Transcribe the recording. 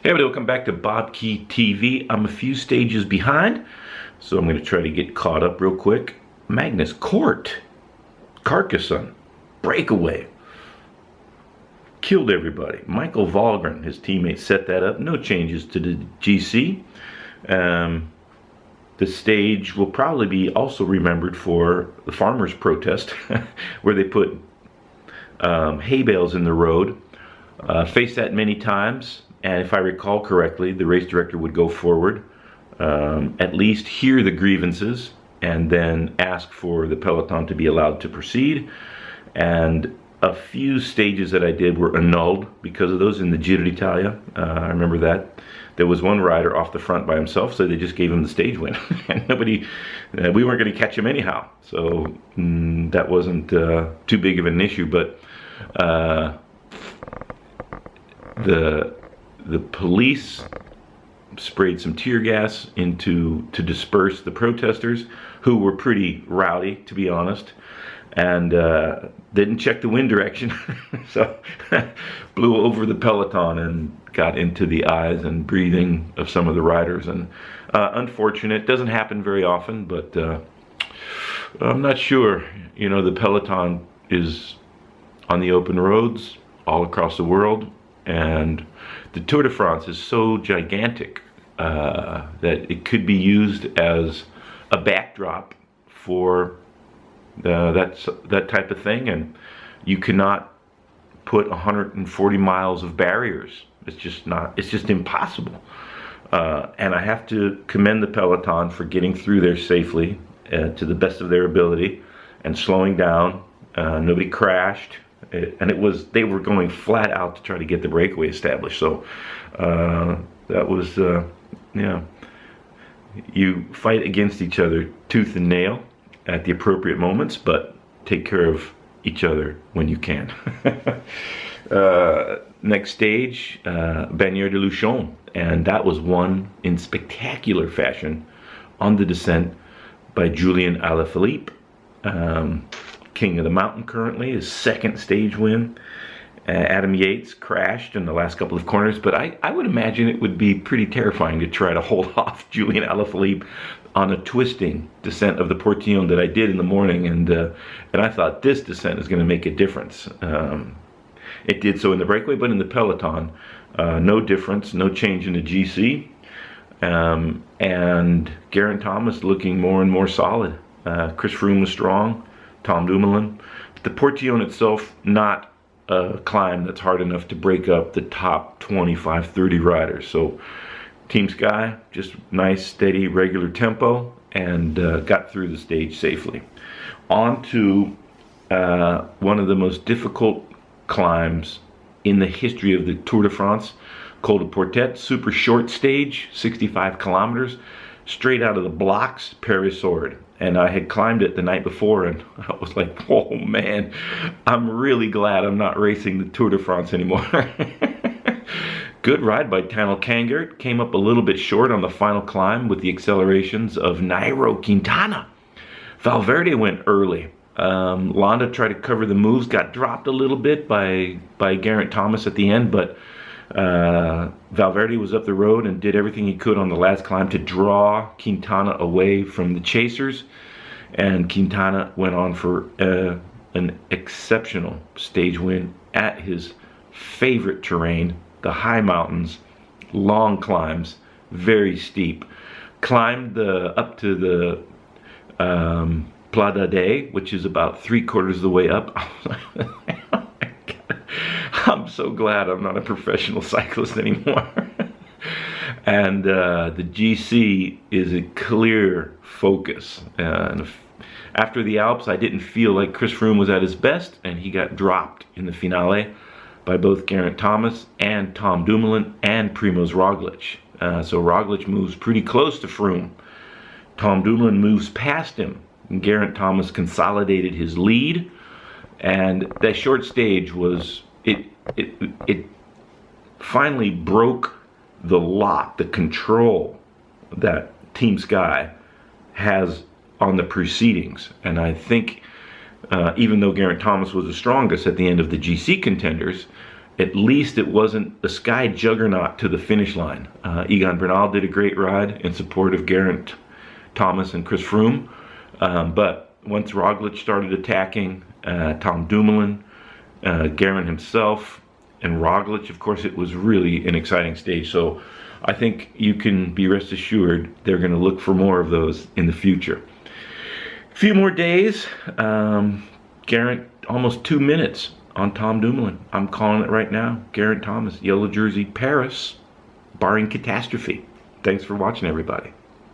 Hey everybody, welcome back to BobkeTV. I'm a few stages behind, so I'm going to try to get caught up real quick. Magnus Court, Carcassonne, breakaway, killed everybody. Michael Valgren, his teammates set that up. No changes to the GC. The stage will probably be also remembered for the farmers' protest, where they put hay bales in the road. Faced that many times. And if I recall correctly, the race director would go forward, at least hear the grievances, and then ask for the peloton to be allowed to proceed. And a few stages that I did were annulled because of those in the Giro d'Italia. I remember that. There was one rider off the front by himself, so they just gave him the stage win. And nobody, we weren't going to catch him anyhow. So that wasn't too big of an issue, but the police sprayed some tear gas to disperse the protesters, who were pretty rowdy, to be honest, and didn't check the wind direction, so blew over the peloton and got into the eyes and breathing of some of the riders. And unfortunate, doesn't happen very often, but I'm not sure. You know, the peloton is on the open roads all across the world, and the Tour de France is so gigantic that it could be used as a backdrop for that type of thing, and you cannot put 140 miles of barriers. It's just impossible. And I have to commend the peloton for getting through there safely to the best of their ability and slowing down. Nobody crashed. And they were going flat out to try to get the breakaway established. So that was, yeah, you fight against each other tooth and nail at the appropriate moments, but take care of each other when you can. Next stage, Bagnères de Luchon, and that was won in spectacular fashion on the descent by Julian Alaphilippe. King of the mountain currently, his second stage win. Adam Yates crashed in the last couple of corners, but I would imagine it would be pretty terrifying to try to hold off Julian Alaphilippe on a twisting descent of the Portillon that I did in the morning, and I thought this descent is going to make a difference. It did so in the breakaway, but in the peloton, no difference, no change in the GC, and Geraint Thomas looking more and more solid. Chris Froome was strong. Tom Dumoulin. The Portillon itself, not a climb that's hard enough to break up the top 25, 30 riders. So Team Sky, just nice, steady, regular tempo, and got through the stage safely. On to one of the most difficult climbs in the history of the Tour de France, Col de Portet, super short stage, 65 kilometers, straight out of the blocks, Paris-Sourde. And I had climbed it the night before, and I was like, oh man, I'm really glad I'm not racing the Tour de France anymore. Good ride by Tanel Kangert. Came up a little bit short on the final climb with the accelerations of Nairo Quintana. Valverde went early. Landa tried to cover the moves, got dropped a little bit by Geraint Thomas at the end, but Valverde was up the road and did everything he could on the last climb to draw Quintana away from the chasers, and Quintana went on for an exceptional stage win at his favorite terrain, the high mountains, long climbs, very steep. Climbed up to the Pla d'Ade, which is about 3/4 of the way up. I'm so glad I'm not a professional cyclist anymore. And the GC is a clear focus. And after the Alps, I didn't feel like Chris Froome was at his best, and he got dropped in the finale by both Geraint Thomas and Tom Dumoulin and Primož Roglič. So Roglič moves pretty close to Froome. Tom Dumoulin moves past him, and Geraint Thomas consolidated his lead. And that short stage was, it finally broke the lock, the control that Team Sky has on the proceedings. And I think even though Geraint Thomas was the strongest at the end of the GC contenders, at least it wasn't a sky juggernaut to the finish line. Egan Bernal did a great ride in support of Geraint Thomas and Chris Froome. But once Roglic started attacking, Tom Dumoulin, Geraint himself, and Roglic, of course, it was really an exciting stage. So I think you can be rest assured they're going to look for more of those in the future. A few more days. Geraint, almost 2 minutes on Tom Dumoulin. I'm calling it right now. Geraint Thomas, yellow jersey, Paris, barring catastrophe. Thanks for watching, everybody.